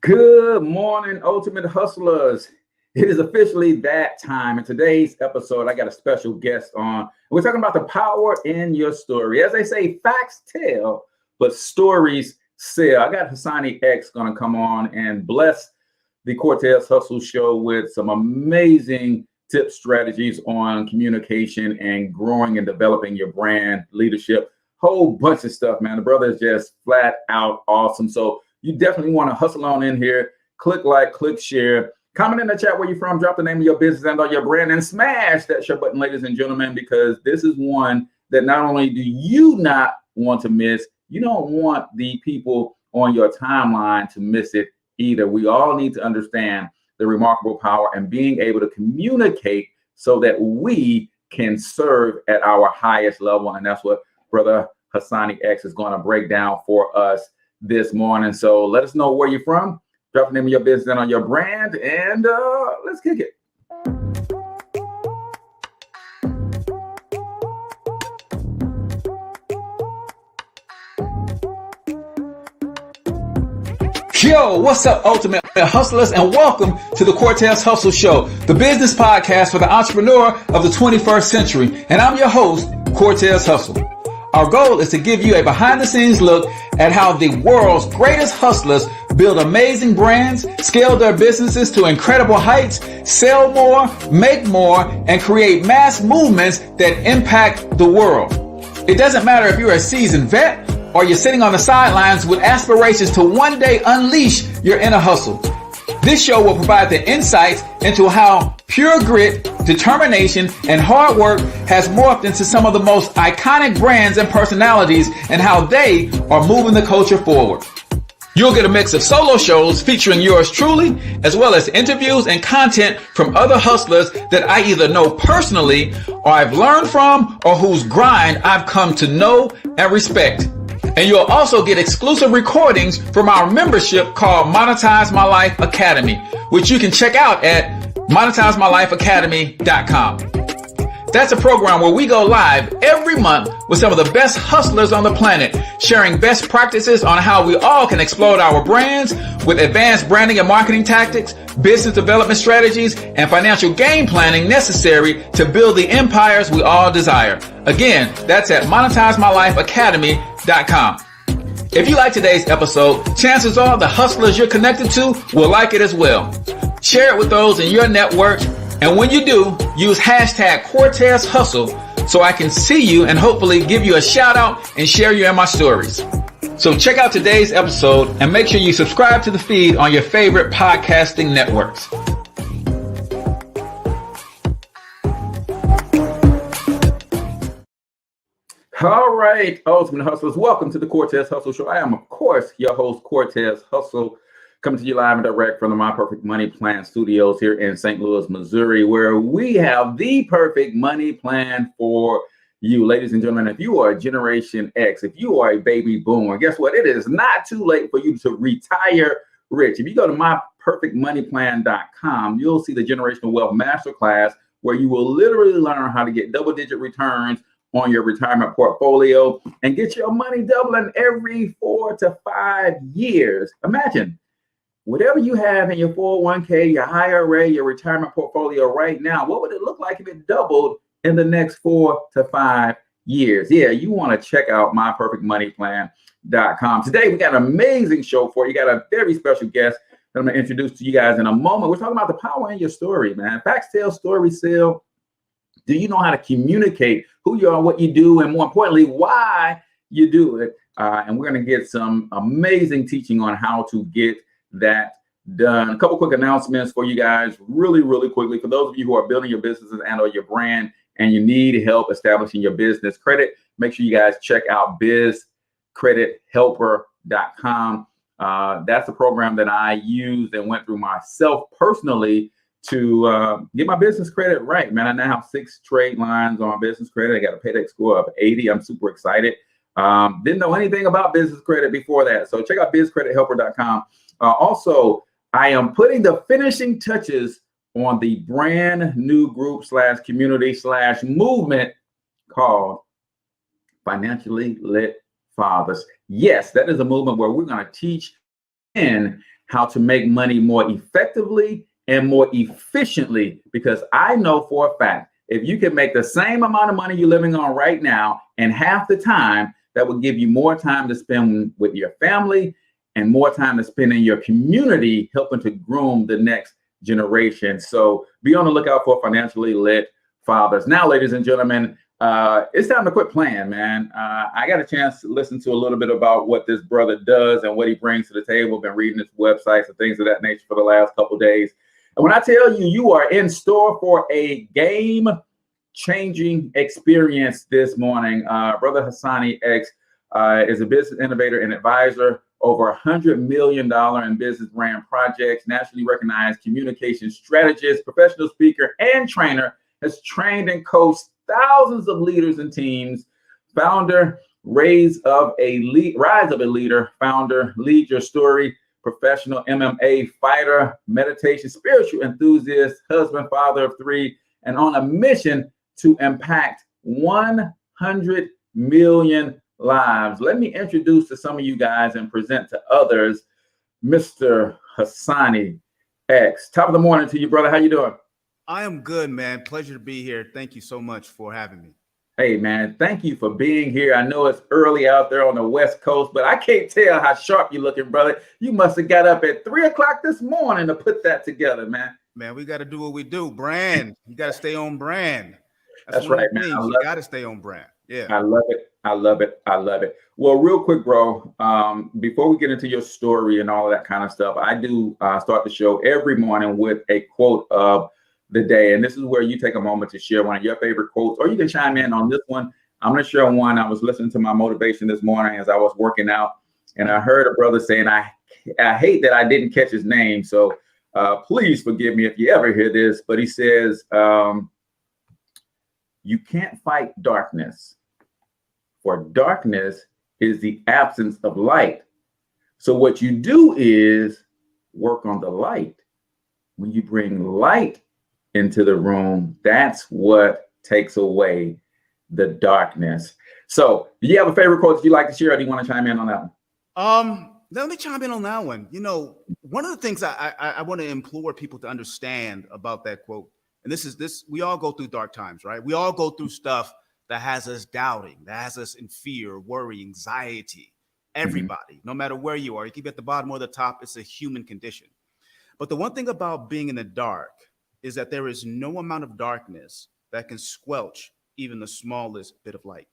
Good morning, Ultimate Hustlers. It is officially that time. In today's episode, I got a special guest on. We're talking about the power in your story. As they say, facts tell, but stories sell. I got Hasani X going to come on and bless the Cortez Hustle Show with some amazing tips, strategies on communication and growing and developing your brand, leadership, whole bunch of stuff, man. The brother is just flat out awesome. So you definitely want to hustle on in here. Click like, click share. Comment in the chat where you're from. Drop the name of your business and or your brand and smash that share button, ladies and gentlemen, because this is one that not only do you not want to miss, you don't want the people on your timeline to miss it either. We all need to understand the remarkable power and being able to communicate so that we can serve at our highest level. And that's what Brother Hasani X is going to break down for us this morning. So let us know where you're from, drop the name of your business and on your brand, and let's kick it. Yo, what's up, Ultimate Hustlers, and welcome to the Cortez Hustle Show, the business podcast for the entrepreneur of the 21st century. And I'm your host, Cortez Hustle. Our goal is to give you a behind-the-scenes look at how the world's greatest hustlers build amazing brands, scale their businesses to incredible heights, sell more, make more, and create mass movements that impact the world. It doesn't matter if you're a seasoned vet or you're sitting on the sidelines with aspirations to one day unleash your inner hustle. This show will provide the insights into how pure grit, determination, and hard work has morphed into some of the most iconic brands and personalities and how they are moving the culture forward. You'll get a mix of solo shows featuring yours truly, as well as interviews and content from other hustlers that I either know personally or I've learned from or whose grind I've come to know and respect. And you'll also get exclusive recordings from our membership called Monetize My Life Academy, which you can check out at monetizemylifeacademy.com. That's a program where we go live every month with some of the best hustlers on the planet, sharing best practices on how we all can explode our brands with advanced branding and marketing tactics, business development strategies, and financial game planning necessary to build the empires we all desire. Again, that's at monetizemylifeacademy.com. If you like today's episode, chances are the hustlers you're connected to will like it as well. Share it with those in your network. And when you do, use hashtag Cortez Hustle so I can see you and hopefully give you a shout out and share you in my stories. So check out today's episode and make sure you subscribe to the feed on your favorite podcasting networks. All right, Ultimate Hustlers, welcome to the Cortez Hustle Show. I am, of course, your host, Cortez Hustle, coming to you live and direct from the My Perfect Money Plan studios here in St. Louis, Missouri, where we have the perfect money plan for you. Ladies and gentlemen, if you are Generation X, if you are a baby boomer, guess what? It is not too late for you to retire rich. If you go to myperfectmoneyplan.com, you'll see the Generational Wealth Masterclass, where you will literally learn how to get double-digit returns on your retirement portfolio and get your money doubling every 4 to 5 years. Imagine whatever you have in your 401k, your IRA, your retirement portfolio right now, what would it look like if it doubled in the next 4 to 5 years? Yeah, you want to check out myperfectmoneyplan.com. Today, we got an amazing show for you. Got a very special guest that I'm going to introduce to you guys in a moment. We're talking about the power in your story, man. Facts tell, stories sell. Do you know how to communicate who you are, what you do, and more importantly, why you do it? And we're going to get some amazing teaching on how to get that done. A couple quick announcements for you guys really, really quickly. For those of you who are building your businesses and or your brand and you need help establishing your business credit, make sure you guys check out bizcredithelper.com. That's the program that I used and went through myself personally to get my business credit right, man. I now have 6 trade lines on my business credit. I got a paydex score of 80. I'm super excited. Didn't know anything about business credit before that. So check out bizcredithelper.com. Also, I am putting the finishing touches on the brand new group / community / movement called Financially Lit Fathers. Yes, that is a movement where we're going to teach how to make money more effectively and more efficiently, because I know for a fact, if you can make the same amount of money you're living on right now in half the time, that will give you more time to spend with your family and more time to spend in your community, helping to groom the next generation. So be on the lookout for financially lit fathers. Now, ladies and gentlemen, it's time to quit playing, man. I got a chance to listen to a little bit about what this brother does and what he brings to the table. Been reading his websites and things of that nature for the last couple of days. And when I tell you, you are in store for a game-changing experience this morning. Brother Hasani X is a business innovator and advisor, over $100 million in business brand projects, nationally recognized communication strategist, professional speaker, and trainer, has trained and coached thousands of leaders and teams, founder, Rise of a Leader, founder, Lead Your Story, professional MMA fighter, meditation, spiritual enthusiast, husband, father of 3, and on a mission to impact 100 million lives. Let me introduce to some of you guys and present to others, Mr. Hasani X. Top of the morning to you, brother. How you doing? I am good, man. Pleasure to be here. Thank you so much for having me. Hey, man, thank you for being here. I know it's early out there on the West Coast, but I can't tell how sharp you're looking, brother. You must have got up at 3 o'clock this morning to put that together, man. Man, we got to do what we do. Brand. You got to stay on brand. That's right, man. You got to stay on brand. Yeah. I love it. I love it. I love it. Well, real quick, bro, before we get into your story and all of that kind of stuff, I do start the show every morning with a quote of the day. And this is where you take a moment to share one of your favorite quotes, or you can chime in on this one. I'm going to share one. I was listening to my motivation this morning as I was working out, and I heard a brother saying, I hate that I didn't catch his name. So please forgive me if you ever hear this, but he says, you can't fight darkness, for darkness is the absence of light. So what you do is work on the light. When you bring light into the room, that's what takes away the darkness. So do you have a favorite quote that you like to share, or do you want to chime in on that one? Let me chime in on that one. You know, one of the things I want to implore people to understand about that quote, and this, we all go through dark times, right? We all go through stuff that has us doubting, that has us in fear, worry, anxiety. Everybody, no matter where you are, you keep at the bottom or the top, it's a human condition. But the one thing about being in the dark is that there is no amount of darkness that can squelch even the smallest bit of light.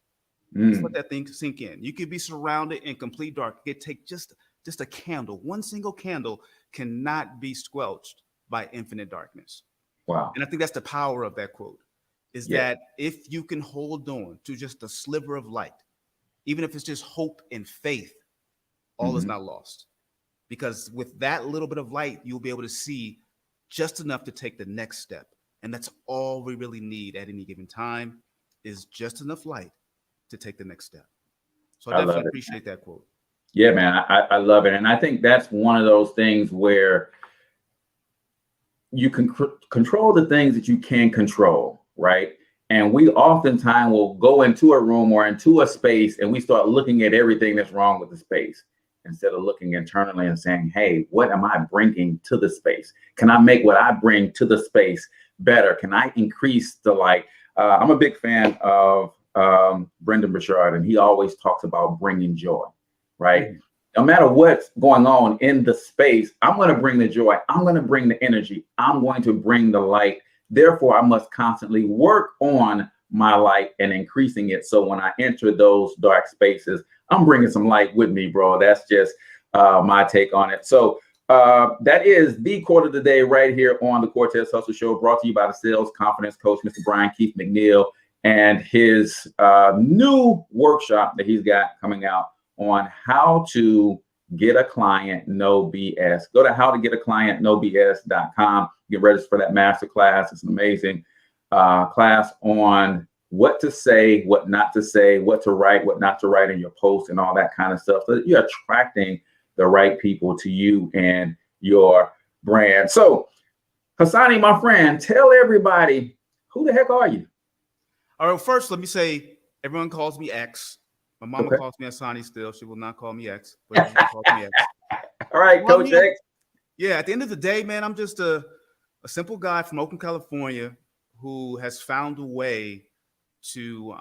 Just let that thing sink in. You could be surrounded in complete dark. It take just a candle. One single candle cannot be squelched by infinite darkness. Wow. And I think that's the power of that quote, is that if you can hold on to just a sliver of light, even if it's just hope and faith, all is not lost. Because with that little bit of light, you'll be able to see just enough to take the next step. And that's all we really need at any given time, is just enough light to take the next step. So I definitely appreciate that quote. Yeah, man, I love it. And I think that's one of those things where you can control the things that you can control, right? And we oftentimes will go into a room or into a space and we start looking at everything that's wrong with the space, instead of looking internally and saying, hey, what am I bringing to the space? Can I make what I bring to the space better? Can I increase the light? I'm a big fan of Brendan Burchard, and he always talks about bringing joy, right? No matter what's going on in the space, I'm going to bring the joy. I'm going to bring the energy. I'm going to bring the light. Therefore, I must constantly work on my light and increasing it. So when I enter those dark spaces, I'm bringing some light with me, bro. That's just my take on it. So that is the quote of the day right here on the Cortez Hustle Show, brought to you by the sales confidence coach, Mr. Brian Keith McNeil, and his new workshop that he's got coming out on how to get a client, no BS. Go to howtogetaclientnobs.com. Get registered for that masterclass. It's an amazing class on what to say, what not to say, what to write, what not to write in your post, and all that kind of stuff, so that you're attracting the right people to you and your brand. So, Hasani, my friend, tell everybody, who the heck are you? All right, first, let me say, everyone calls me X. My mama calls me Hasani still. She will not call me X, but she calls me X. All right, Well, Coach X. yeah, at the end of the day, man, I'm just a simple guy from Oakland, California, who has found a way to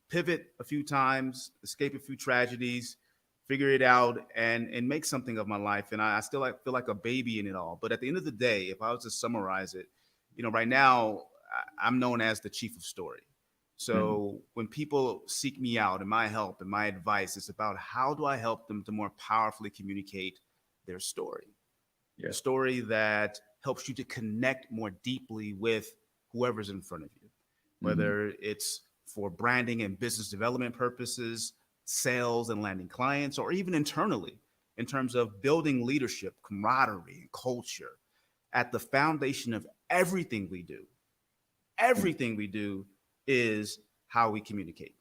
pivot a few times, escape a few tragedies, figure it out, and make something of my life. And I still feel like a baby in it all. But at the end of the day, if I was to summarize it, right now I'm known as the chief of story. So when people seek me out and my help and my advice, it's about how do I help them to more powerfully communicate their story. A story that helps you to connect more deeply with whoever's in front of you, whether it's for branding and business development purposes, sales and landing clients, or even internally in terms of building leadership, camaraderie, and culture. At the foundation of everything we do is how we communicate.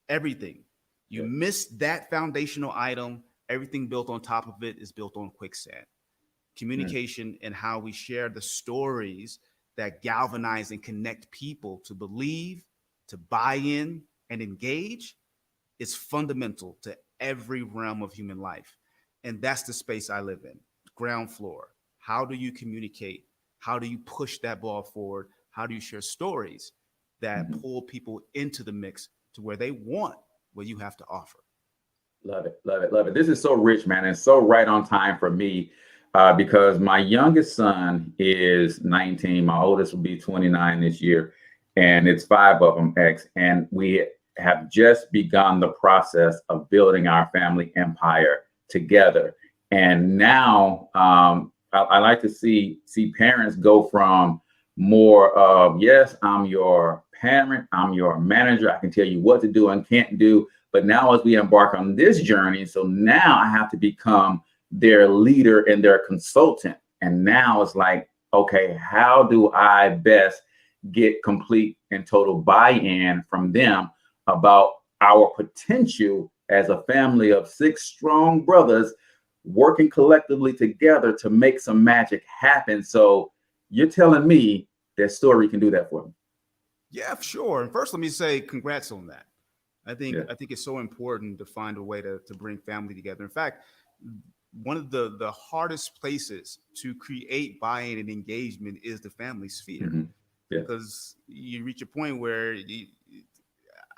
Everything. You miss that foundational item, everything built on top of it is built on quicksand. Communication and how we share the stories that galvanize and connect people to believe, to buy in, and engage is fundamental to every realm of human life. And that's the space I live in, ground floor. How do you communicate? How do you push that ball forward? How do you share stories that pull people into the mix to where they want what you have to offer? Love it, love it, love it. This is so rich, man, and so right on time for me because my youngest son is 19. My oldest will be 29 this year, and it's 5 of them, X. And we have just begun the process of building our family empire together. And now I like to see parents go from more of, yes, I'm your parent, I'm your manager, I can tell you what to do and can't do. But now as we embark on this journey, so now I have to become their leader and their consultant. And now it's like, okay, how do I best get complete and total buy-in from them about our potential as a family of 6 strong brothers working collectively together to make some magic happen? So you're telling me that story can do that for me? Yeah, for sure. And first, let me say congrats on that. I think it's so important to find a way to bring family together. In fact, one of the hardest places to create buy-in and engagement is the family sphere, because you reach a point where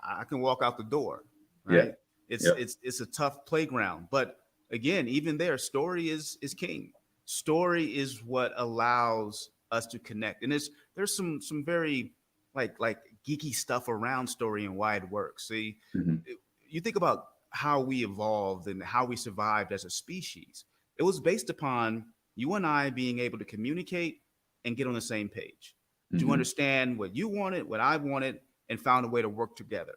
I can walk out the door, right? It's a tough playground, but again, even there, story is king. Story is what allows us to connect, and there's some very like geeky stuff around story and why it works. See, you think about how we evolved and how we survived as a species. It was based upon you and I being able to communicate and get on the same page, to understand what you wanted, what I wanted, and found a way to work together.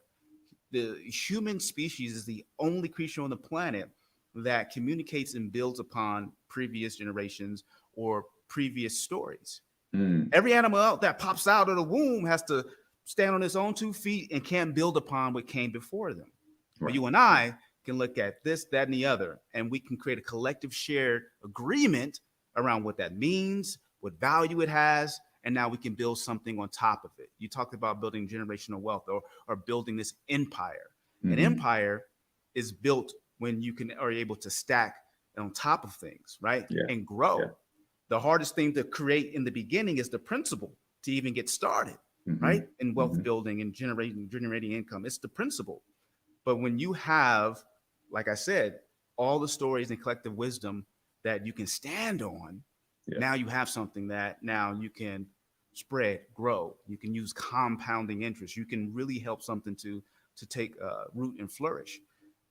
The human species is the only creature on the planet that communicates and builds upon previous generations or previous stories. Every animal out that pops out of the womb has to stand on its own 2 feet and can't build upon what came before them. But you and I can look at this, that, and the other, and we can create a collective shared agreement around what that means, what value it has, and now we can build something on top of it. You talked about building generational wealth or building this empire. An empire is built when you are able to stack on top of things, right? And grow. The hardest thing to create in the beginning is the principle to even get started, right? In wealth building and generating income. It's the principle. But when you have, like I said, all the stories and collective wisdom that you can stand on, now you have something that now you can spread, grow. You can use compounding interest. You can really help something to take root and flourish.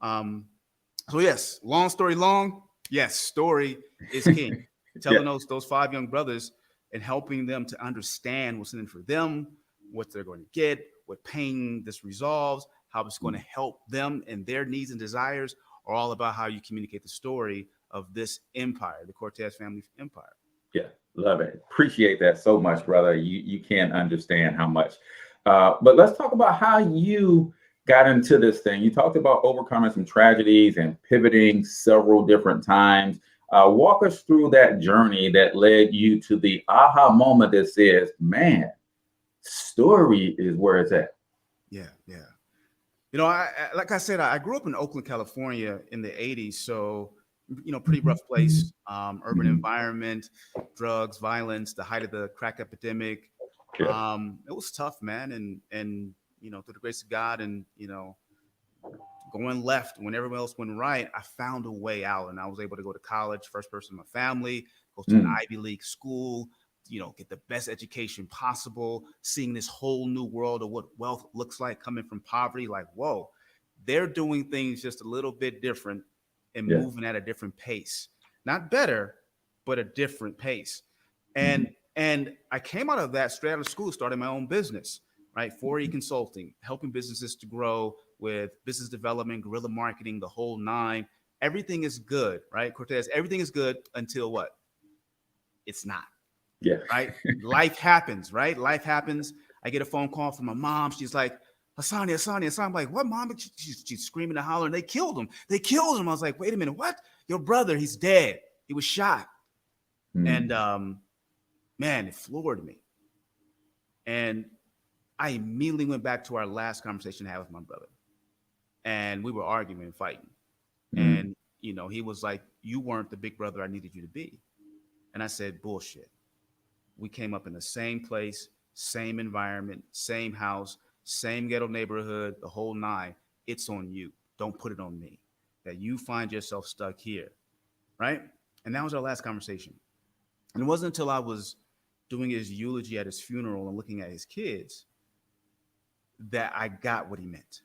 So yes, long story long, yes, story is king. Telling those 5 young brothers and helping them to understand what's in it for them, what they're going to get, what pain this resolves, how it's going to help them and their needs and desires, are all about how you communicate the story of this empire, the Cortez family empire. Yeah, love it. Appreciate that so much, brother. You can't understand how much. But let's talk about how you got into this thing. You talked about overcoming some tragedies and pivoting several different times. Walk us through that journey that led you to the aha moment that says, man, story is where it's at. Yeah. I like I said, I grew up in Oakland, California in the 80s. So, pretty rough place, urban environment, drugs, violence, the height of the crack epidemic. Yeah. It was tough, man. And through the grace of God and, going left when everyone else went right, I found a way out and I was able to go to college, first person in my family, go to an Ivy League school, get the best education possible, seeing this whole new world of what wealth looks like coming from poverty. Like, whoa, they're doing things just a little bit different and moving at a different pace, not better, but a different pace. And I came out of that straight out of school, started my own business, right? 4E Consulting, helping businesses to grow with business development, guerrilla marketing, the whole nine. Everything is good, right? Cortez, everything is good until what? It's not. Yeah. Right? Life happens, right? Life happens. I get a phone call from my mom. She's like, Hasani. I'm like, what, mom? She's screaming and hollering. They killed him. I was like, wait a minute, what? Your brother, he's dead. He was shot. And man, it floored me. And I immediately went back to our last conversation I had with my brother. And we were arguing and fighting. And, he was like, you weren't the big brother I needed you to be. And I said, bullshit. We came up in the same place, same environment, same house, same ghetto neighborhood, the whole nine. It's on you. Don't put it on me. That you find yourself stuck here. Right? And that was our last conversation. And it wasn't until I was doing his eulogy at his funeral and looking at his kids that I got what he meant.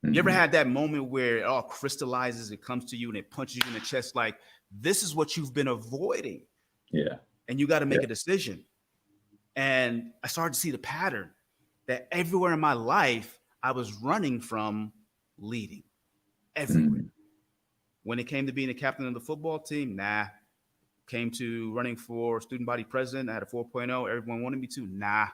You ever had that moment where it all crystallizes, it comes to you and it punches you in the chest like, this is what you've been avoiding. Yeah. And you got to make a decision. And I started to see the pattern that everywhere in my life, I was running from leading everywhere. When it came to being a captain of the football team, nah. Came to running for student body president, I had a 4.0. Everyone wanted me to, nah.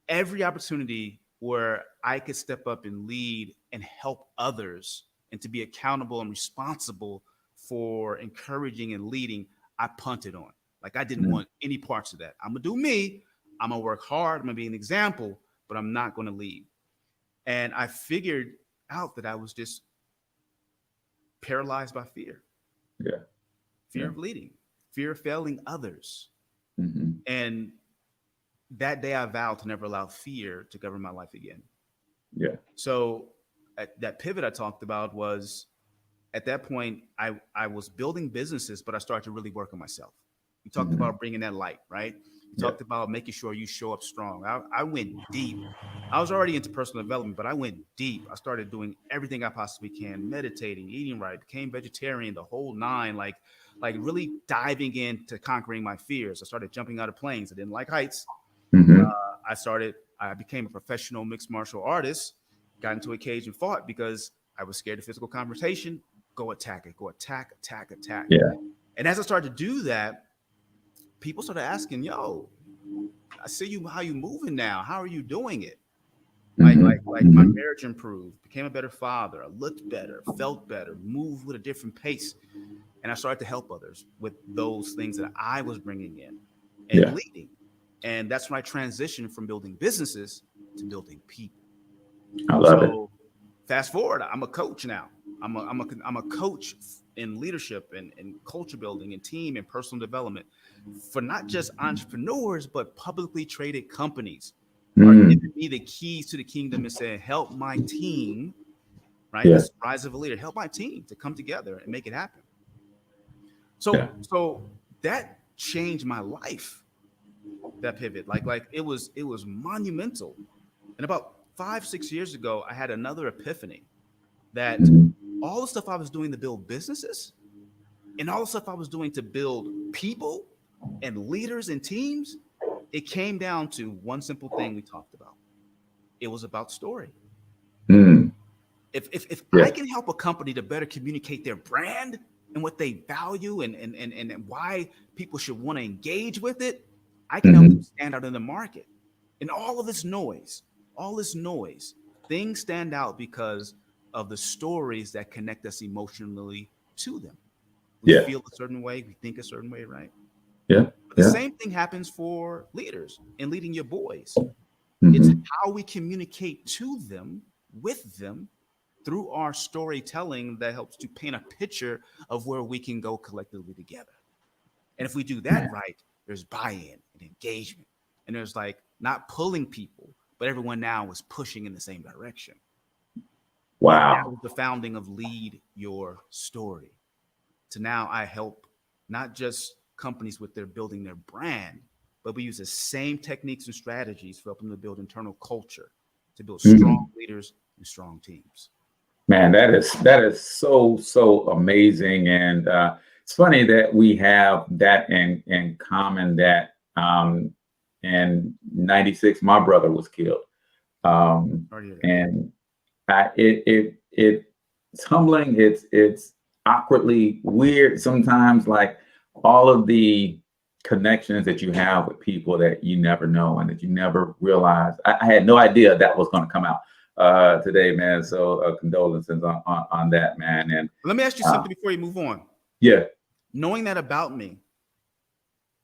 Every opportunity where I could step up and lead and help others and to be accountable and responsible for encouraging and leading, I punted on. Like I didn't want any parts of that. I'm gonna do me. I'm gonna work hard. I'm gonna be an example, but I'm not gonna lead. And I figured out that I was just paralyzed by fear. Yeah. Fear of leading, fear of failing others. And that day I vowed to never allow fear to govern my life again. Yeah. So that pivot I talked about was at that point, I was building businesses, but I started to really work on myself. You talked about bringing that light, right? You talked about making sure you show up strong. I went deep. I was already into personal development, but I went deep. I started doing everything I possibly can, meditating, eating right, became vegetarian, the whole nine, like really diving into conquering my fears. I started jumping out of planes. I didn't like heights. I became a professional mixed martial artist, got into a cage and fought because I was scared of physical confrontation. Go attack it, go attack. Yeah. And as I started to do that, people started asking, yo, I see you, how you moving now? How are you doing it? Like my marriage improved, became a better father. I looked better, felt better, moved with a different pace. And I started to help others with those things that I was bringing in and leading. And that's when I transitioned from building businesses to building people. I love it. Fast forward, I'm a coach now. I'm a coach in leadership and culture building and team and personal development for not just entrepreneurs, but publicly traded companies. Are giving me the keys to the kingdom and saying, help my team, right? Yeah. This rise of a leader, help my team to come together and make it happen. So that changed my life. That pivot, like it was monumental. And about 5-6 years ago, I had another epiphany that all the stuff I was doing to build businesses and all the stuff I was doing to build people and leaders and teams, it came down to one simple thing we talked about. It was about story. If I can help a company to better communicate their brand and what they value and why people should want to engage with it, I can help them stand out in the market. And all this noise, things stand out because of the stories that connect us emotionally to them. We feel a certain way, we think a certain way, right? But the same thing happens for leaders and leading your boys. It's how we communicate to them, with them, through our storytelling that helps to paint a picture of where we can go collectively together. And if we do that right, there's buy-in and engagement. And there's like not pulling people, but everyone now is pushing in the same direction. Wow. That was the founding of Lead Your Story. To now I help not just companies with their building their brand, but we use the same techniques and strategies for helping them to build internal culture, to build strong leaders and strong teams. Man, that is so amazing. And it's funny that we have that in common, that in 96, my brother was killed. And it's humbling. It's awkwardly weird sometimes, like all of the connections that you have with people that you never know and that you never realized. I had no idea that was going to come out today, man. So condolences on that, man. And let me ask you something before you move on. Yeah. Knowing that about me,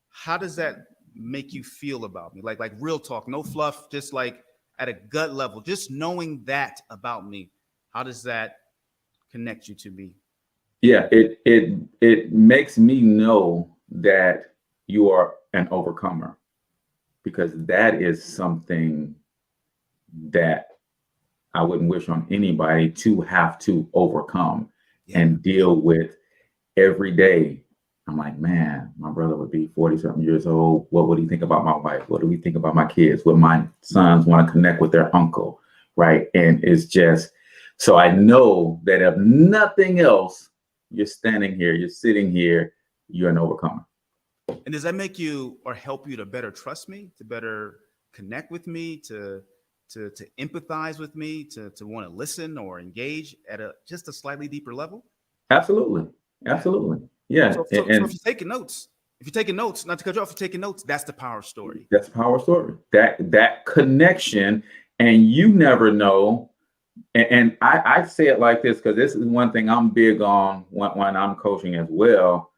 how does that make you feel about me? Like real talk, no fluff, just like at a gut level, just knowing that about me, how does that connect you to me? Yeah, it makes me know that you are an overcomer, because that is something that I wouldn't wish on anybody to have to overcome and deal with every day. I'm like, man, my brother would be 40-something years old. What would he think about my wife? What do we think about my kids? Would my sons want to connect with their uncle? Right. And it's just, so I know that if nothing else, you're standing here, you're sitting here, you're an overcomer. And does that make you or help you to better trust me, to better connect with me, to empathize with me, to want to listen or engage at just a slightly deeper level? Absolutely. Absolutely. Yeah. So if you're taking notes, not to cut you off, if you're taking notes, that's the power story. That's the power story. That connection, and you never know. And I say it like this, because this is one thing I'm big on when I'm coaching as well.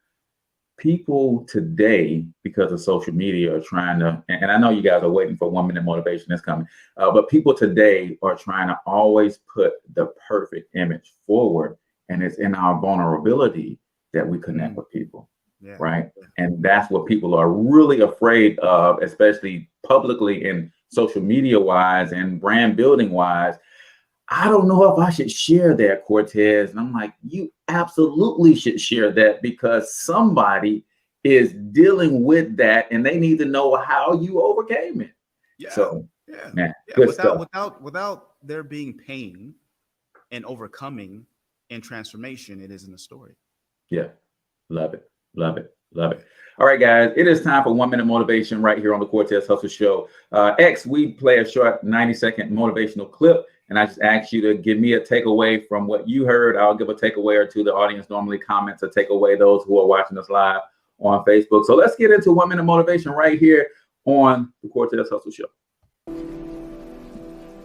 People today, because of social media, are trying to, and I know you guys are waiting for 1 minute motivation that's coming, but people today are trying to always put the perfect image forward. And it's in our vulnerability that we connect with people. Yeah. Right. And that's what people are really afraid of, especially publicly and social media wise and brand building wise. I don't know if I should share that, Cortez. And I'm like, you absolutely should share that, because somebody is dealing with that and they need to know how you overcame it. Yeah. So, man, without there being pain and overcoming and transformation, it isn't a story. Yeah. Love it. Love it. Love it. All right, guys, it is time for 1 minute motivation right here on the Cortez Hustle Show. X, we play a short 90-second motivational clip. And I just ask you to give me a takeaway from what you heard. I'll give a takeaway or two. The audience normally comments or take away, those who are watching us live on Facebook. So let's get into 1 minute motivation right here on the Cortez Hustle Show.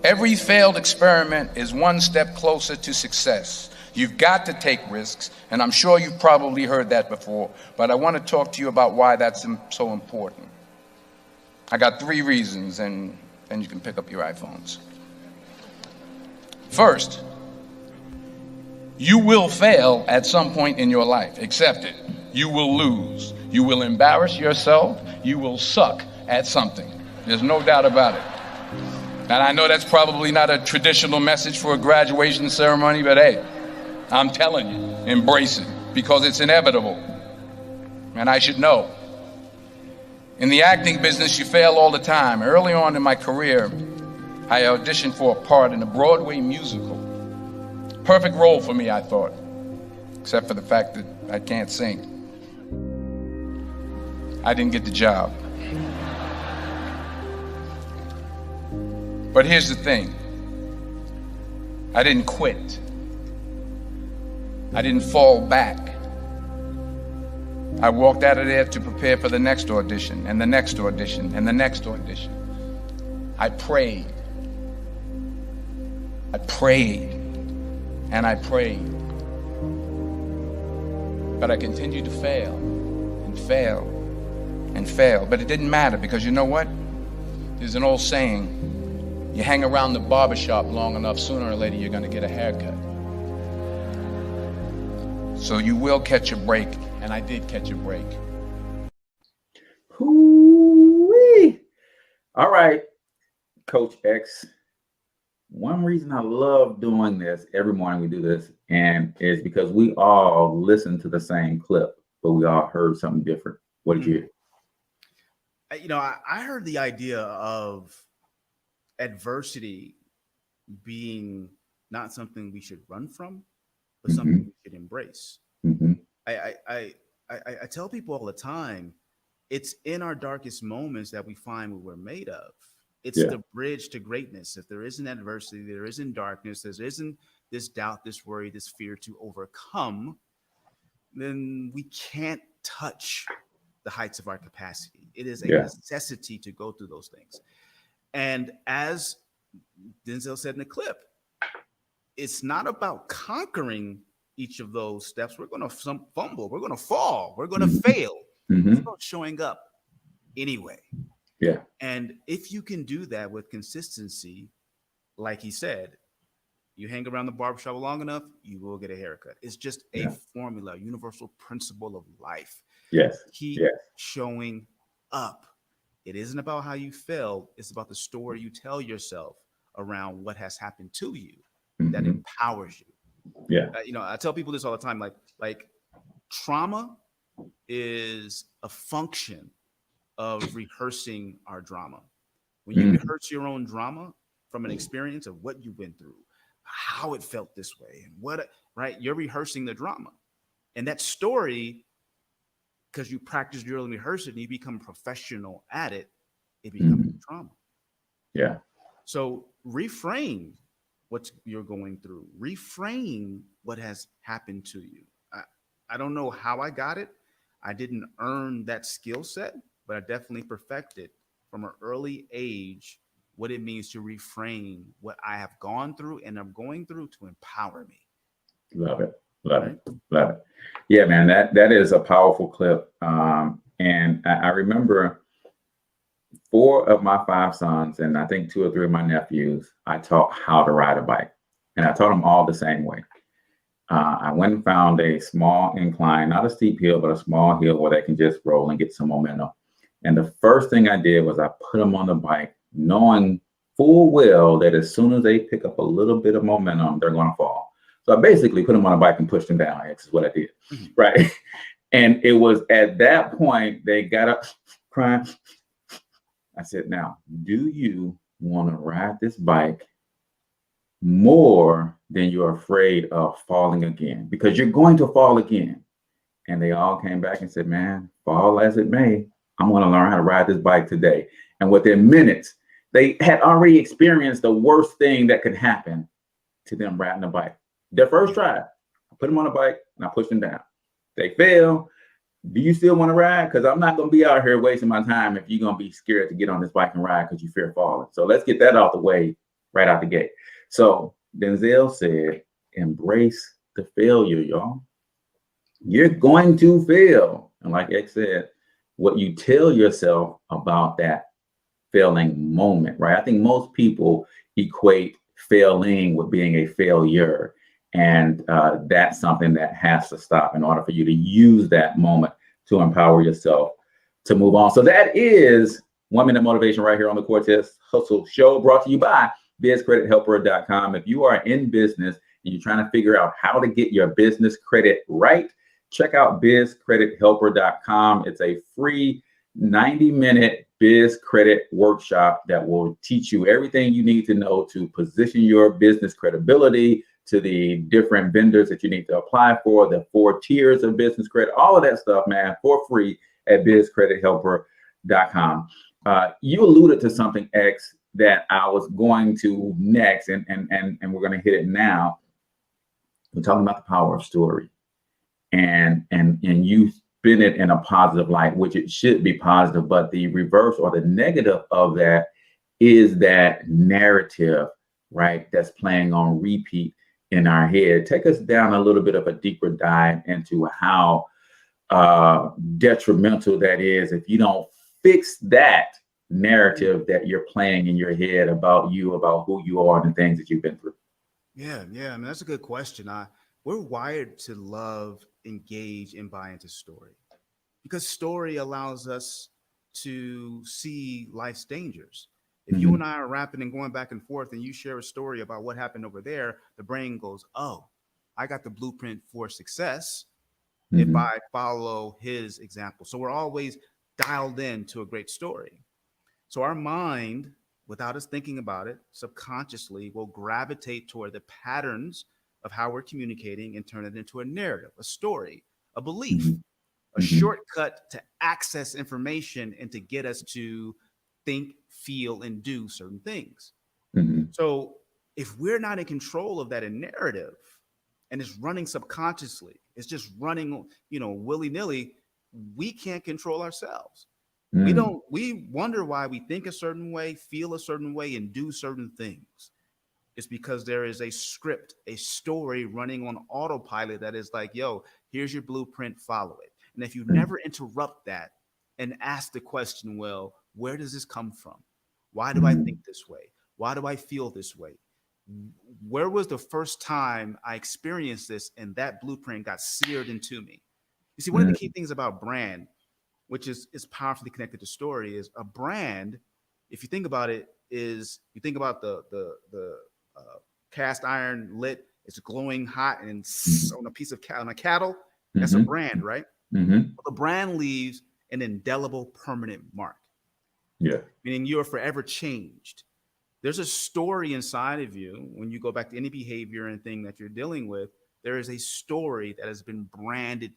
Every failed experiment is one step closer to success. You've got to take risks, and I'm sure you've probably heard that before, but I want to talk to you about why that's so important. I got 3 reasons, and then you can pick up your iPhones. First, you will fail at some point in your life. Accept it. You will lose. You will embarrass yourself. You will suck at something. There's no doubt about it. And I know that's probably not a traditional message for a graduation ceremony, but hey, I'm telling you, embrace it, because it's inevitable. And I should know. In the acting business, you fail all the time. Early on in my career, I auditioned for a part in a Broadway musical. Perfect role for me, I thought, except for the fact that I can't sing. I didn't get the job. But here's the thing. I didn't quit. I didn't fall back. I walked out of there to prepare for the next audition, and the next audition, and the next audition. I prayed. I prayed and I prayed, but I continued to fail and fail and fail. But it didn't matter, because you know what? There's an old saying, You hang around the barbershop long enough, sooner or later you're going to get a haircut. So you will catch a break, and I did catch a break. Hoo-wee. All right, Coach X. One reason I love doing this, every morning we do this, and is because we all listen to the same clip, but we all heard something different. What did you hear? You know, I heard the idea of adversity being not something we should run from, but something we should embrace. I tell people all the time, it's in our darkest moments that we find what we're made of. It's the bridge to greatness. If there isn't adversity, there isn't darkness, there isn't this doubt, this worry, this fear to overcome, then we can't touch the heights of our capacity. It is a necessity to go through those things. And as Denzel said in the clip, it's not about conquering each of those steps. We're going to fumble. We're going to fall. We're going to fail. It's about showing up anyway. Yeah. And if you can do that with consistency, like he said, you hang around the barbershop long enough, you will get a haircut. It's just a formula, a universal principle of life. Yes. Keep showing up. It isn't about how you feel. It's about the story you tell yourself around what has happened to you that empowers you. Yeah. You know, I tell people this all the time, like trauma is a function of rehearsing our drama. When you rehearse your own drama from an experience of what you went through, how it felt this way, and what, right? You're rehearsing the drama. And that story, because you practice drill and rehearse it and you become professional at it, it becomes trauma. Yeah. So reframe what you're going through. Reframe what has happened to you. I don't know how I got it. I didn't earn that skill set, but I definitely perfected from an early age what it means to reframe what I have gone through and I'm going through to empower me. Love it. Love it. Love it. Yeah, man, that is a powerful clip. And I remember 4 of my 5 sons, and I think 2 or 3 of my nephews, I taught how to ride a bike. And I taught them all the same way. I went and found a small incline, not a steep hill, but a small hill where they can just roll and get some momentum. And the first thing I did was I put them on the bike, knowing full well that as soon as they pick up a little bit of momentum, they're going to fall. So I basically put them on a bike and pushed them down. That's what I did. Right. And it was at that point they got up crying. I said, now, do you want to ride this bike more than you're afraid of falling again? Because you're going to fall again. And they all came back and said, man, fall as it may, I'm going to learn how to ride this bike today. And within minutes, they had already experienced the worst thing that could happen to them riding a bike. Their first try, I put them on a bike and I pushed them down. They fail. Do you still want to ride? Because I'm not going to be out here wasting my time if you're going to be scared to get on this bike and ride because you fear falling. So let's get that out the way right out the gate. So Denzel said, embrace the failure, y'all. You're going to fail. And like X said, what you tell yourself about that failing moment, right? I think most people equate failing with being a failure. And that's something that has to stop in order for you to use that moment to empower yourself to move on. So that is 1 Minute Motivation right here on the Cortez Hustle Show, brought to you by bizcredithelper.com. If you are in business and you're trying to figure out how to get your business credit right, check out bizcredithelper.com. It's a free 90-minute biz credit workshop that will teach you everything you need to know to position your business credibility, to the different vendors that you need to apply for, the 4 tiers of business credit, all of that stuff, man, for free at bizcredithelper.com. You alluded to something, X, that I was going to next, and we're going to hit it now. We're talking about the power of story, and you spin it in a positive light, which it should be positive, but the reverse or the negative of that is that narrative, right, that's playing on repeat in our head. Take us down a little bit of a deeper dive into how detrimental that is. If you don't fix that, narrative that you're playing in your head about you, about who you are and the things that you've been through? Yeah. I mean, that's a good question. We're wired to love, engage, and buy into story, because story allows us to see life's dangers. If you and I are rapping and going back and forth and you share a story about what happened over there, the brain goes, oh, I got the blueprint for success if I follow his example. So we're always dialed in to a great story. So our mind, without us thinking about it, subconsciously will gravitate toward the patterns of how we're communicating and turn it into a narrative, a story, a belief, a shortcut to access information and to get us to think, feel, and do certain things. So if we're not in control of that narrative and it's running subconsciously, it's just running, willy-nilly, we can't control ourselves. We wonder why we think a certain way, feel a certain way, and do certain things. It's because there is a script, a story running on autopilot that is like, yo, here's your blueprint, follow it. And if you never interrupt that and ask the question, well, where does this come from? Why do I think this way? Why do I feel this way? Where was the first time I experienced this and that blueprint got seared into me? You see, one of the key things about brand, which is powerfully connected to story, is a brand. If you think about it, is you think about the cast iron lit, it's glowing hot and on a piece of on a cattle. That's a brand, right? The brand leaves an indelible permanent mark. Yeah. Meaning you're forever changed. There's a story inside of you when you go back to any behavior and thing that you're dealing with. There is a story that has been branded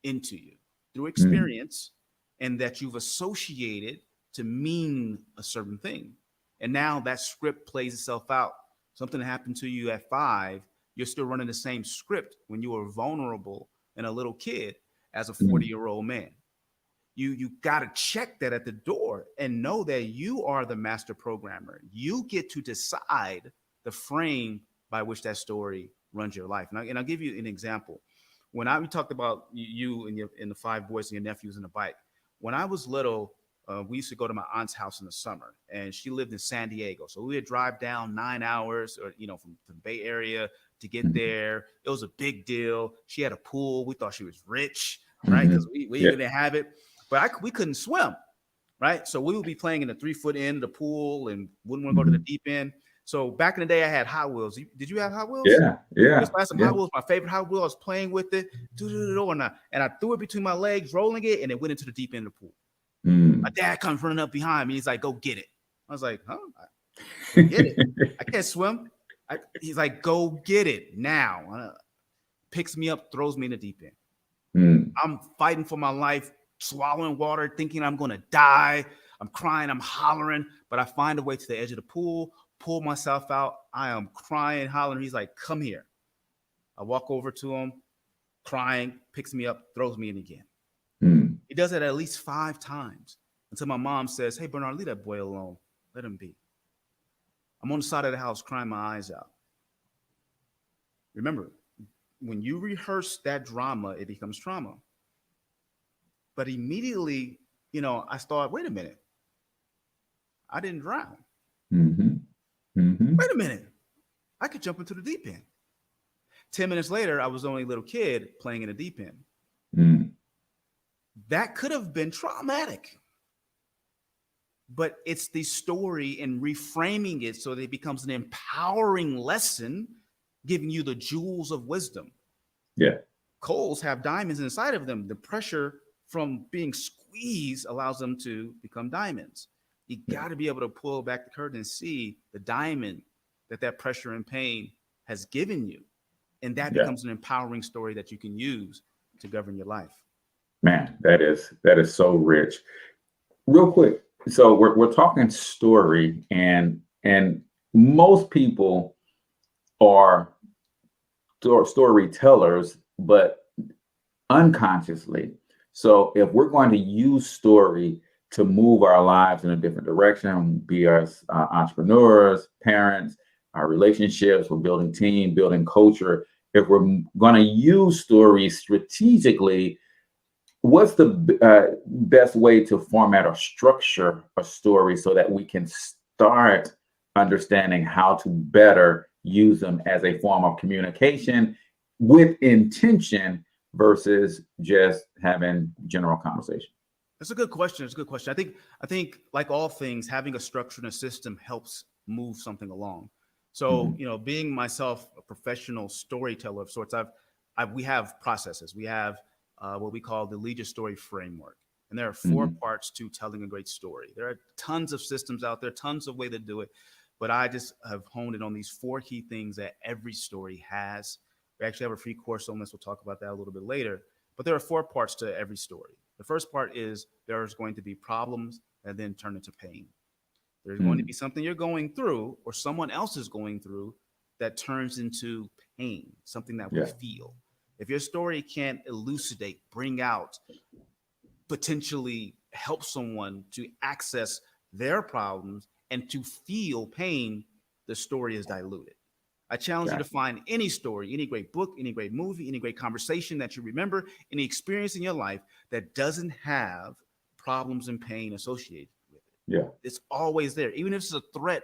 into you through experience and that you've associated to mean a certain thing. And now that script plays itself out. Something that happened to you at 5, you're still running the same script when you were vulnerable and a little kid as a 40-year-old man. You got to check that at the door and know that you are the master programmer. You get to decide the frame by which that story runs your life. And I'll give you an example. When we talked about you and the 5 boys and your nephews and the bike. When I was little, we used to go to my aunt's house in the summer, and she lived in San Diego. So we would drive down 9 hours, from the Bay Area to get there. It was a big deal. She had a pool. We thought she was rich, right? Because we didn't have it, but we couldn't swim, right? So we would be playing in the 3-foot end of the pool and wouldn't want to go to the deep end. So back in the day, I had Hot Wheels. Did you have Hot Wheels? Yeah. I had some Hot Wheels. My favorite Hot Wheel. I was playing with it, and I threw it between my legs, rolling it, and it went into the deep end of the pool. My dad comes running up behind me. He's like, "Go get it." I was like, "Huh? Get it? I can't swim." He's like, "Go get it now." Picks me up, throws me in the deep end. I'm fighting for my life, swallowing water, thinking I'm going to die. I'm crying, I'm hollering, but I find a way to the edge of the pool, pull myself out. I am crying, hollering. He's like, "Come here." I walk over to him, crying, picks me up, throws me in again. He does it at least 5 times until my mom says, "Hey, Bernard, leave that boy alone. Let him be." I'm on the side of the house crying my eyes out. Remember, when you rehearse that drama, it becomes trauma. But immediately, I thought, wait a minute. I didn't drown. Wait a minute. I could jump into the deep end. 10 minutes later, I was only a little kid playing in the deep end. That could have been traumatic. But it's the story and reframing it so that it becomes an empowering lesson, giving you the jewels of wisdom. Yeah. Coals have diamonds inside of them. The pressure from being squeezed allows them to become diamonds. You got to be able to pull back the curtain and see the diamond that pressure and pain has given you. And that becomes an empowering story that you can use to govern your life. Man, that is so rich. Real quick. So we're talking story, and most people are storytellers, but unconsciously. So if we're going to use story to move our lives in a different direction, be us entrepreneurs, parents, our relationships, we're building team, building culture. If we're going to use stories strategically, what's the best way to format or structure a story so that we can start understanding how to better use them as a form of communication with intention versus just having general conversation? That's a good question. It's a good question. I think like all things, having a structure and a system helps move something along. So, being myself a professional storyteller of sorts, we have processes. We have what we call the Lead Your Story framework. And there are 4 parts to telling a great story. There are tons of systems out there, tons of ways to do it. But I just have honed in on these 4 key things that every story has. We actually have a free course on this. We'll talk about that a little bit later. But there are 4 parts to every story. The first part is there's going to be problems and then turn into pain. There's going to be something you're going through or someone else is going through that turns into pain, something that we feel. If your story can't elucidate, bring out, potentially help someone to access their problems and to feel pain, the story is diluted. I challenge you to find any story, any great book, any great movie, any great conversation that you remember, any experience in your life that doesn't have problems and pain associated with it. Yeah. It's always there, even if it's a threat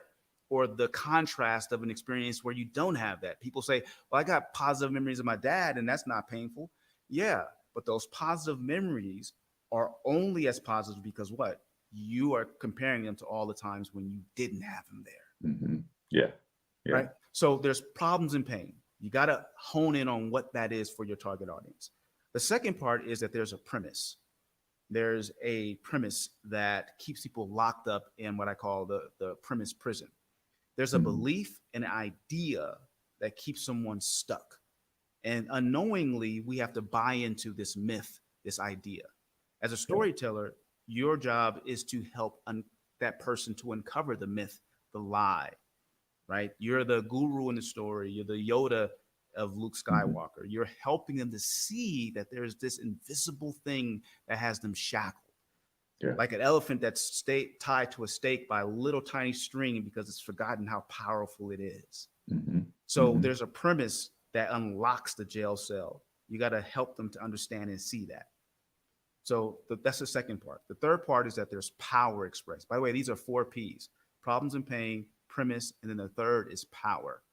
or the contrast of an experience where you don't have that. People say, well, I got positive memories of my dad and that's not painful. Yeah, but those positive memories are only as positive because what? You are comparing them to all the times when you didn't have them there. Yeah. Right. So there's problems and pain. You got to hone in on what that is for your target audience. The second part is that there's a premise. There's a premise that keeps people locked up in what I call the premise prison. There's a belief, an idea that keeps someone stuck. And unknowingly, we have to buy into this myth, this idea. As a storyteller, your job is to help that person to uncover the myth, the lie, right? You're the guru in the story. You're the Yoda of Luke Skywalker. You're helping them to see that there's this invisible thing that has them shackled. Like an elephant that's tied to a stake by a little tiny string because it's forgotten how powerful it is. So there's a premise that unlocks the jail cell. You got to help them to understand and see that. So that's the second part. The third part is that there's power expressed. By the way, these are 4 P's: problems and pain, premise, and then the third is power.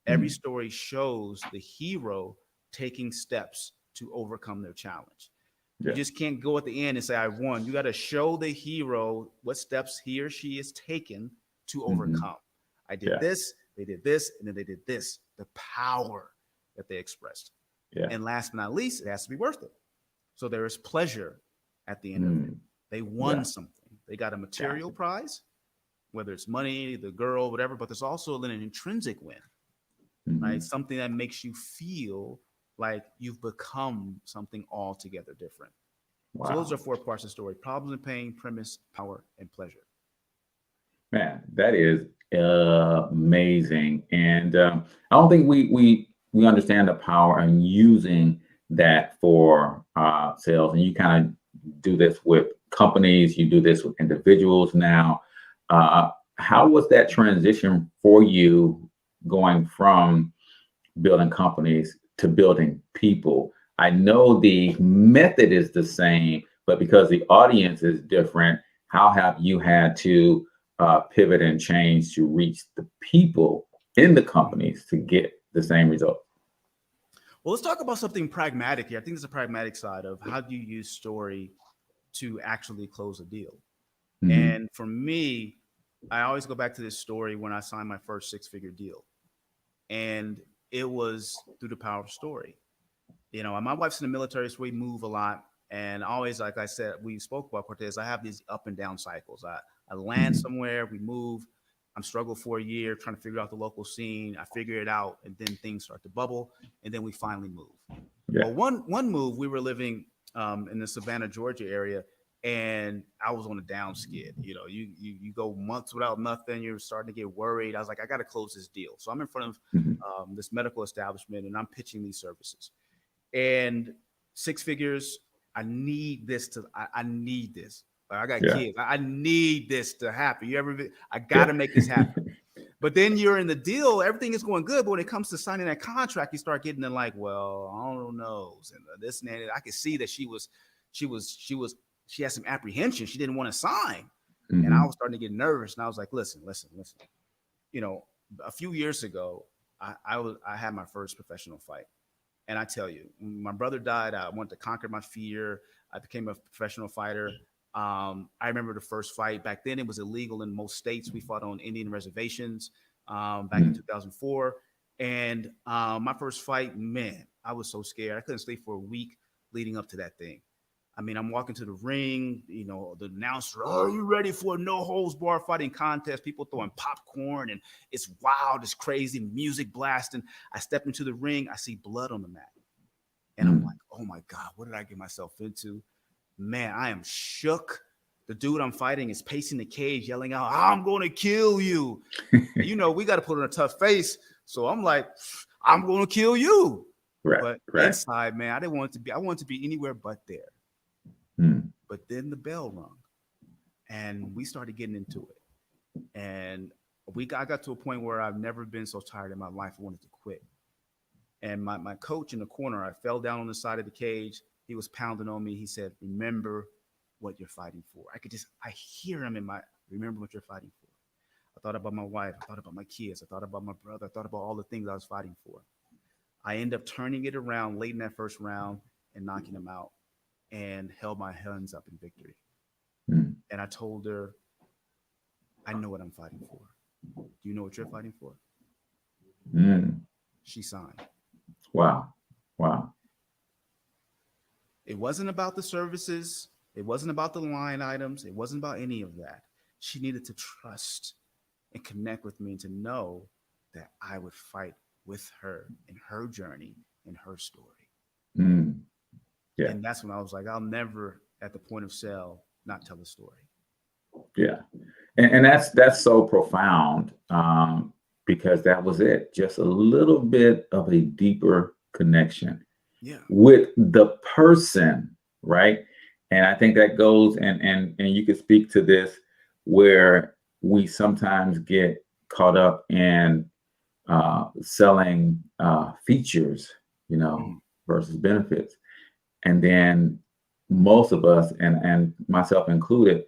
Every story shows the hero taking steps to overcome their challenge. You just can't go at the end and say, I won. You got to show the hero what steps he or she is taking to overcome. I did this, they did this, and then they did this. The power that they expressed. And last but not least, it has to be worth it. So there is pleasure at the end of it. They won something. They got a material prize, whether it's money, the girl, whatever, but there's also an intrinsic win, right? Something that makes you feel like you've become something altogether different. So those are 4 parts of the story: problems and pain, premise, power, and pleasure. Man, that is amazing. And I don't think we understand the power in using that for sales. And you kind of do this with companies, you do this with individuals now. How was that transition for you going from building companies to building people? I know the method is the same, but because the audience is different, how have you had to pivot and change to reach the people in the companies to get the same result? Well, let's talk about something pragmatic here. I think there's a pragmatic side of how do you use story to actually close a deal. And for me, I always go back to this story when I signed my first 6-figure deal. And it was through the power of story. You know, my wife's in the military, so we move a lot. And always, like I said, we spoke about Cortez, I have these up and down cycles. I land somewhere, we move, I'm struggling for a year, trying to figure out the local scene. I figure it out, and then things start to bubble, and then we finally move. Well, one move, we were living in the Savannah, Georgia area, and I was on a down skid. You know, you go months without nothing, you're starting to get worried. I was like, I got to close this deal. So I'm in front of this medical establishment, and I'm pitching these services. And 6 figures, I need this. I need this. Like, I got kids. I need this to happen. I got to make this happen. But then you're in the deal, everything is going good. But when it comes to signing that contract, you start getting in like, well, I don't know. And this and that. I could see that she she had some apprehension. She didn't want to sign. Mm-hmm. And I was starting to get nervous. And I was like, listen. You know, a few years ago, I had my first professional fight. And I tell you, when my brother died, I wanted to conquer my fear. I became a professional fighter. I remember the first fight. Back then, it was illegal in most states. We fought on Indian reservations back in 2004. And my first fight, man, I was so scared. I couldn't sleep for a week leading up to that thing. I mean, I'm walking to the ring, you know, the announcer, are you ready for a no holds bar fighting contest? People throwing popcorn and it's wild, it's crazy, music blasting. I step into the ring, I see blood on the mat. And I'm like, oh my God, what did I get myself into? Man, I am shook. The dude I'm fighting is pacing the cage, yelling out, I'm going to kill you. You know, we got to put on a tough face. So I'm like, I'm going to kill you. But inside, man, I wanted to be anywhere but there. But then the bell rung and we started getting into it. And I got to a point where I've never been so tired in my life. I wanted to quit. And my coach in the corner, I fell down on the side of the cage. He was pounding on me. He said, remember what you're fighting for. I hear him remember what you're fighting for. I thought about my wife. I thought about my kids. I thought about my brother. I thought about all the things I was fighting for. I ended up turning it around late in that first round and knocking him out, and held my hands up in victory. And I told her, I know what I'm fighting for. Do you know what you're fighting for? She signed. Wow. It wasn't about the services. It wasn't about the line items. It wasn't about any of that. She needed to trust and connect with me and to know that I would fight with her in her journey, in her story. Yeah. And that's when I was like, I'll never at the point of sale not tell a story. Yeah. And that's so profound because that was it. Just a little bit of a deeper connection with the person, right? And I think that goes and you could speak to this where we sometimes get caught up in selling features, you know, versus benefits. And then most of us, and myself included,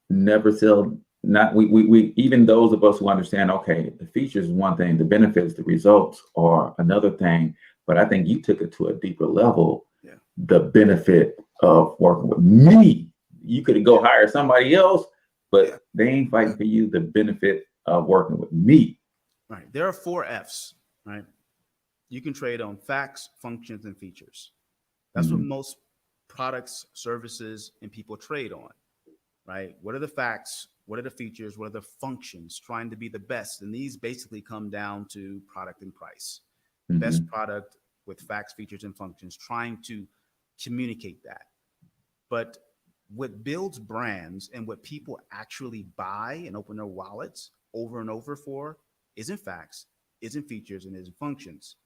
never sell. We even those of us who understand, okay, the features is one thing, the benefits, the results are another thing. But I think you took it to a deeper level. Yeah. The benefit of working with me. You could go hire somebody else, but they ain't fighting for you. The benefit of working with me. Right. There are 4 F's. Right. You can trade on facts, functions, and features. That's what most products, services, and people trade on, right? What are the facts? What are the features? What are the functions? Trying to be the best. And these basically come down to product and price. Best product with facts, features, and functions, trying to communicate that. But what builds brands and what people actually buy and open their wallets over and over for isn't facts, isn't features, and isn't functions.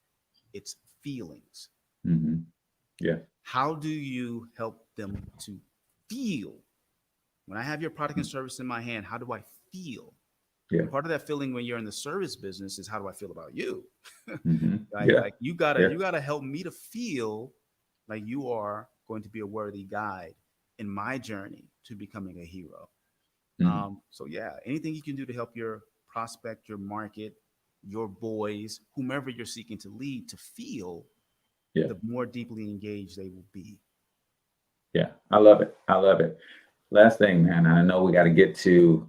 It's feelings. Yeah. How do you help them to feel? When I have your product and service in my hand, how do I feel? Yeah. Part of that feeling when you're in the service business is how do I feel about you? Right? Yeah. Like you gotta help me to feel like you are going to be a worthy guide in my journey to becoming a hero. So yeah, anything you can do to help your prospect, your market, your boys, whomever you're seeking to lead to feel, the more deeply engaged they will be. Yeah, I love it. Last thing, man, I know we got to get to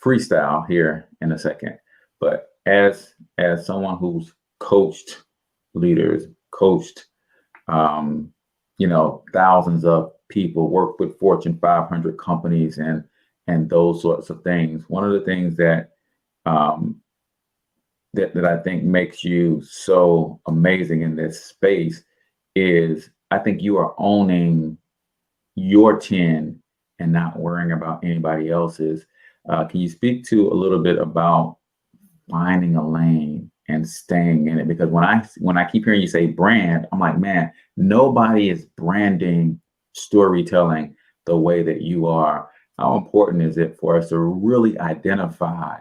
freestyle here in a second, but as someone who's coached leaders, coached, thousands of people, worked with Fortune 500 companies and those sorts of things. One of the things that I think makes you so amazing in this space is I think you are owning your 10 and not worrying about anybody else's. Can you speak to a little bit about finding a lane and staying in it? Because when I keep hearing you say brand, I'm like, man, nobody is branding storytelling the way that you are. How important is it for us to really identify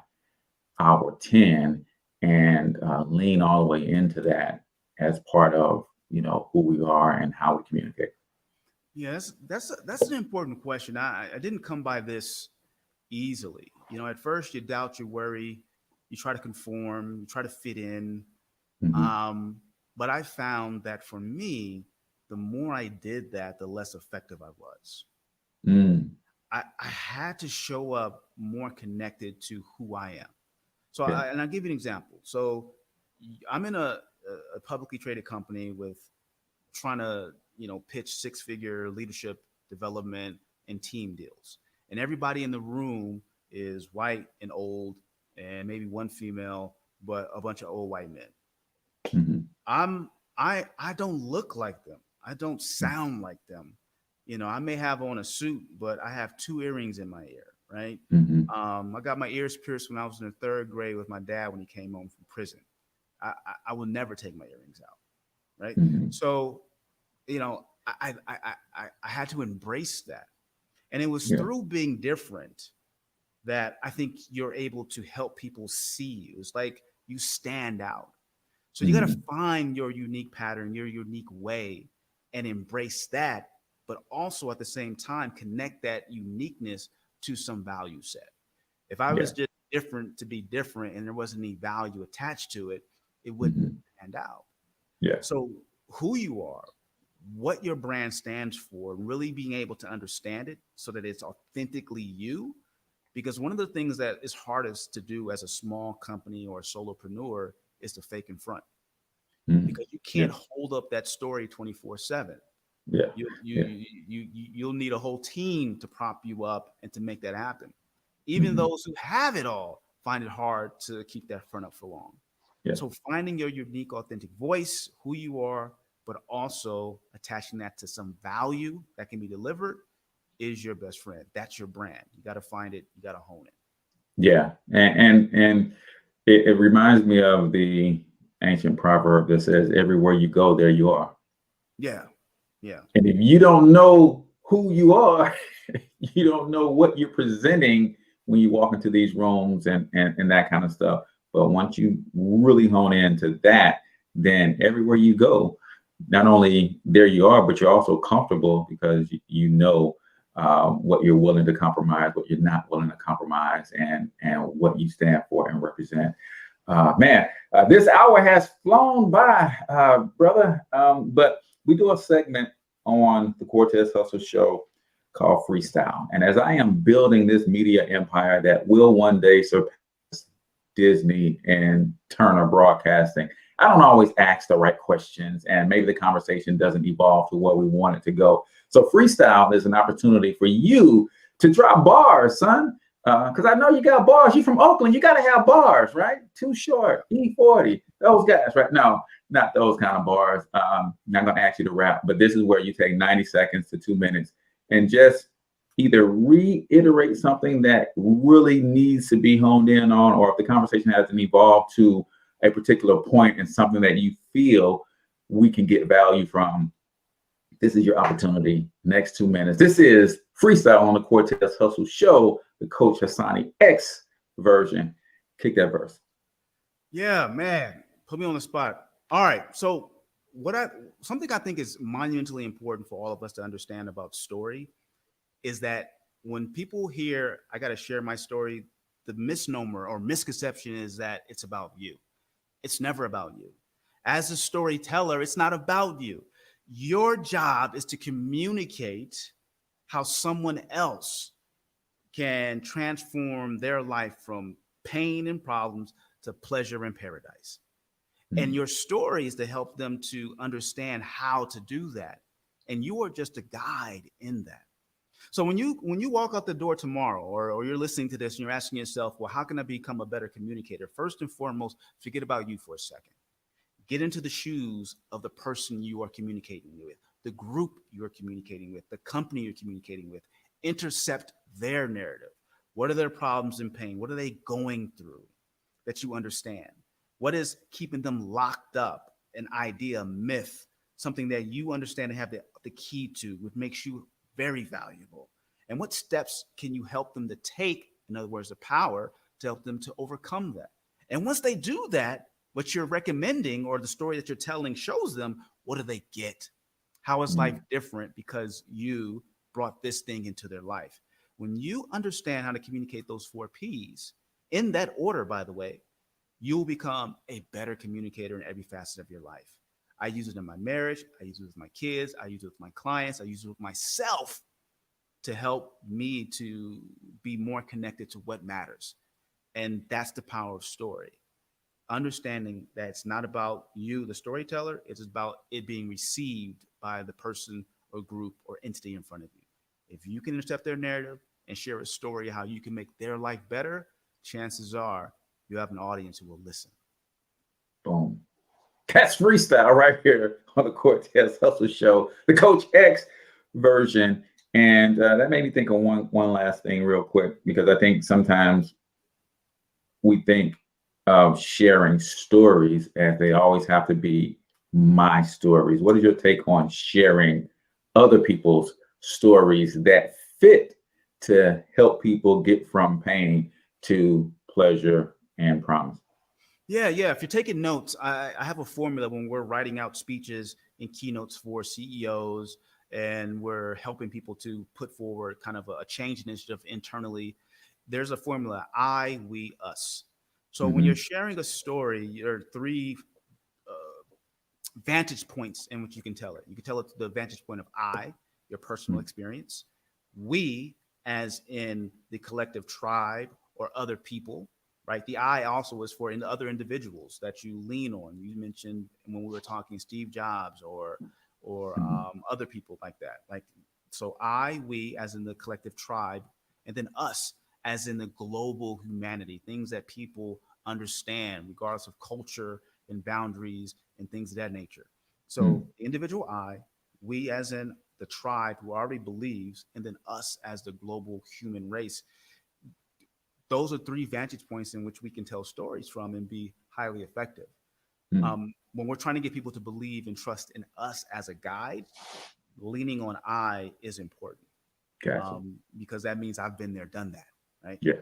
our 10 and lean all the way into that as part of who we are and how we communicate? Yes, that's an important question. I didn't come by this easily. You know, at first you doubt, you worry, you try to conform, you try to fit in. Hmm. But I found that for me, the more I did that, the less effective I was. Mm. I had to show up more connected to who I am. So, Yeah. and I'll give you an example. So, I'm in a publicly traded company with trying to, pitch six-figure leadership development and team deals. And everybody in the room is white and old, and maybe one female, but a bunch of old white men. Hmm. I'm I don't look like them. I don't sound like them. I may have on a suit, but I have two earrings in my ear, right? Hmm. I got my ears pierced when I was in the third grade with my dad when he came home from prison. I will never take my earrings out, right? Hmm. So, I had to embrace that. And it was Yeah. through being different that I think you're able to help people see you. It's like you stand out. So you got to Hmm. find your unique pattern, your unique way, and embrace that. But also at the same time, connect that uniqueness to some value set. If I Yeah. was just different to be different and there wasn't any value attached to it, it wouldn't Hmm. stand out. Yeah. So who you are, what your brand stands for, really being able to understand it so that it's authentically you. Because one of the things that is hardest to do as a small company or a solopreneur is to fake in front, Hmm. because you Yeah. can't hold up that story 24/7. Yeah. Yeah. You'll need a whole team to prop you up and to make that happen. Even Hmm. those who have it all find it hard to keep that front up for long. Yeah. So finding your unique, authentic voice, who you are, but also attaching that to some value that can be delivered is your best friend. That's your brand. You got to find it. You got to hone it. Yeah. And it reminds me of the ancient proverb that says, "Everywhere you go, there you are." Yeah. Yeah. And if you don't know who you are, you don't know what you're presenting when you walk into these rooms and that kind of stuff. But once you really hone into that, then everywhere you go, not only there you are, but you're also comfortable because you know what you're willing to compromise, what you're not willing to compromise, and what you stand for and represent. This hour has flown by, brother. But we do a segment on the Cortez Hustle Show called Freestyle. And as I am building this media empire that will one day surpass Disney and Turner Broadcasting, I don't always ask the right questions, and maybe the conversation doesn't evolve to where we want it to go. So freestyle is an opportunity for you to drop bars, son. Because I know you got bars. You from Oakland, you got to have bars, right? Too Short, E40, those guys, right? No, not those kind of bars. Not going to ask you to rap, but this is where you take 90 seconds to 2 minutes and just either reiterate something that really needs to be honed in on, or if the conversation hasn't evolved to a particular point and something that you feel we can get value from, this is your opportunity. Next 2 minutes. This is Freestyle on the Cortez Hustle Show, the Coach Hasani X version. Kick that verse. Yeah, man. Put me on the spot. All right. So something I think is monumentally important for all of us to understand about story is that when people hear I got to share my story, the misnomer or misconception is that it's about you. It's never about you. As a storyteller, it's not about you. Your job is to communicate how someone else can transform their life from pain and problems to pleasure and paradise. And your story is to help them to understand how to do that. And you are just a guide in that. So when you walk out the door tomorrow, or you're listening to this and you're asking yourself, well, how can I become a better communicator? First and foremost, forget about you for a second. Get into the shoes of the person you are communicating with, the group you are communicating with, the company you're communicating with. Intercept their narrative. What are their problems and pain? What are they going through that you understand? What is keeping them locked up? An idea, a myth, something that you understand and have the key to, which makes you very valuable. And what steps can you help them to take? In other words, the power to help them to overcome that. And once they do that, what you're recommending or the story that you're telling shows them, what do they get? How is life different because you brought this thing into their life? When you understand how to communicate those 4 P's in that order, by the way, you'll become a better communicator in every facet of your life. I use it in my marriage. I use it with my kids. I use it with my clients. I use it with myself to help me to be more connected to what matters. And that's the power of story. Understanding that it's not about you, the storyteller, it's about it being received by the person or group or entity in front of you. If you can intercept their narrative and share a story how you can make their life better, chances are you have an audience who will listen. Boom. That's freestyle right here on the Cortez Hustle Show, the Coach X version. And that made me think of one last thing real quick, because I think sometimes we think of sharing stories as they always have to be my stories. What is your take on sharing other people's stories that fit to help people get from pain to pleasure and promise? Yeah. If you're taking notes, I have a formula when we're writing out speeches and keynotes for CEOs, and we're helping people to put forward kind of a change initiative internally. There's a formula: I, we, us. So when you're sharing a story, there are 3 vantage points in which you can tell it. You can tell it the vantage point of I, your personal experience; we, as in the collective tribe or other people, right? The I also is for other individuals that you lean on. You mentioned when we were talking Steve Jobs or other people like that. Like, so I, we, as in the collective tribe, and then us, as in the global humanity, things that people understand regardless of culture and boundaries and things of that nature. So individual I, we as in the tribe who already believes, and then us as the global human race. Those are 3 vantage points in which we can tell stories from and be highly effective. When we're trying to get people to believe and trust in us as a guide, leaning on I is important. Gotcha. Because that means I've been there, done that, right? Yeah.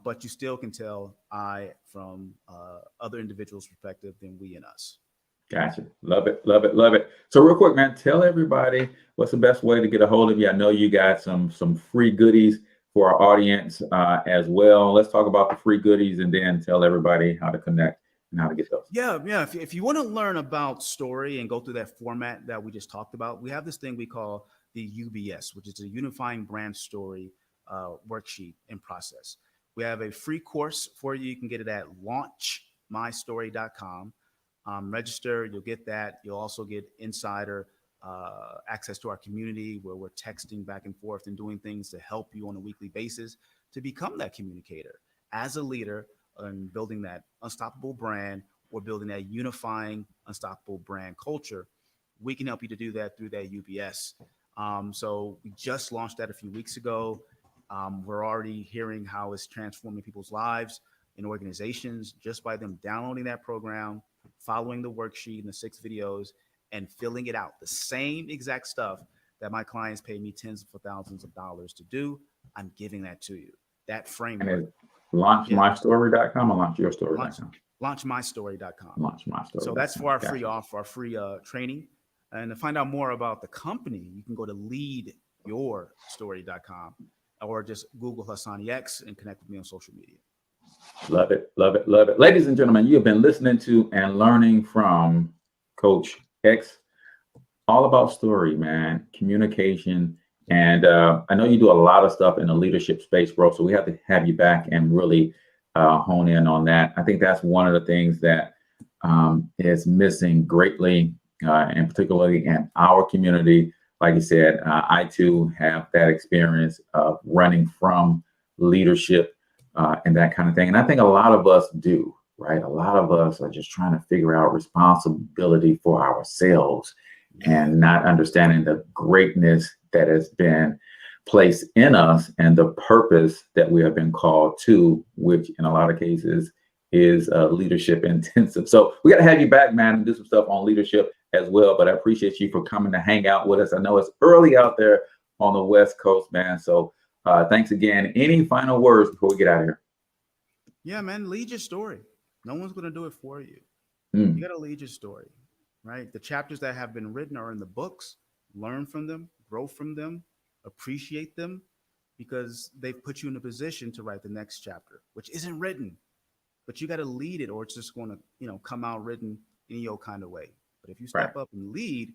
But you still can tell I from other individuals' perspective than we and us. Gotcha. Love it. Love it. Love it. So real quick, man, tell everybody what's the best way to get a hold of you. I know you got some free goodies for our audience as well. Let's talk about the free goodies and then tell everybody how to connect and how to get those. Yeah. If you want to learn about story and go through that format that we just talked about, we have this thing we call the UBS, which is the Unifying Brand Story worksheet and process. We have a free course for you. You can get it at launchmystory.com. Register, you'll get that. You'll also get insider access to our community where we're texting back and forth and doing things to help you on a weekly basis to become that communicator as a leader and building that unstoppable brand or building that unifying unstoppable brand culture. We can help you to do that through that UBS. So we just launched that a few weeks ago. We're already hearing how it's transforming people's lives in organizations just by them downloading that program, following the worksheet and the 6 videos, and filling it out. The same exact stuff that my clients pay me tens of thousands of dollars to do, I'm giving that to you. That framework. Launchmystory.com or launchyourstory.com? Launchmystory.com. Launchmystory.com. So that's for our free offer, our free training. And to find out more about the company, you can go to leadyourstory.com or just Google Hasani X and connect with me on social media. Love it. Love it. Love it. Ladies and gentlemen, you have been listening to and learning from Coach X. All about story, man, communication. And I know you do a lot of stuff in the leadership space, bro. So we have to have you back and really hone in on that. I think that's one of the things that is missing greatly, and particularly in our community. Like you said, I too have that experience of running from leadership and that kind of thing. And I think a lot of us do, right? A lot of us are just trying to figure out responsibility for ourselves and not understanding the greatness that has been placed in us and the purpose that we have been called to, which in a lot of cases is leadership intensive. So we got to have you back, man, and do some stuff on leadership as well. But I appreciate you for coming to hang out with us. I know it's early out there on the West Coast, man. So thanks again. Any final words before we get out of here? Yeah, man, lead your story. No one's going to do it for you. You got to lead your story, right? The chapters that have been written are in the books. learn from them, grow from them, appreciate them, because they've put you in a position to write the next chapter, which isn't written, but you got to lead it, or it's just going to, come out written any old kind of way. But if you step up and lead,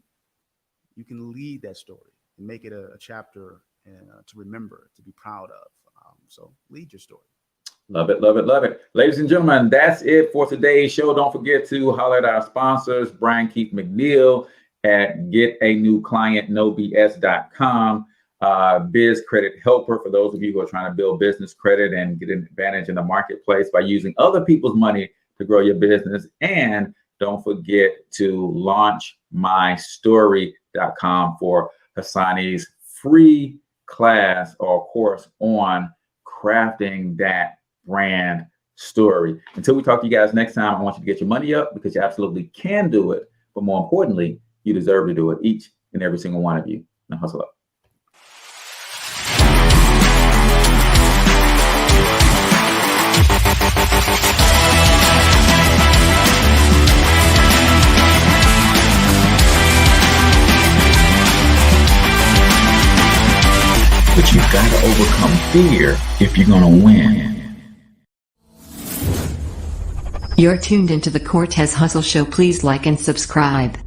you can lead that story and make it a chapter and to remember, to be proud of. So lead your story. Love it, love it, love it. Ladies and gentlemen, that's it for today's show. Don't forget to holler at our sponsors, Brian Keith McNeil at getanewclientnobs.com. Biz Credit Helper, for those of you who are trying to build business credit and get an advantage in the marketplace by using other people's money to grow your business. And don't forget to launchmystory.com for Hasani's free class or course on crafting that brand story. Until we talk to you guys next time, I want you to get your money up, because you absolutely can do it. But more importantly, you deserve to do it, each and every single one of you. Now hustle up. But you've got to overcome fear if you're going to win. You're tuned into the Cortez Hustle Show. Please like and subscribe.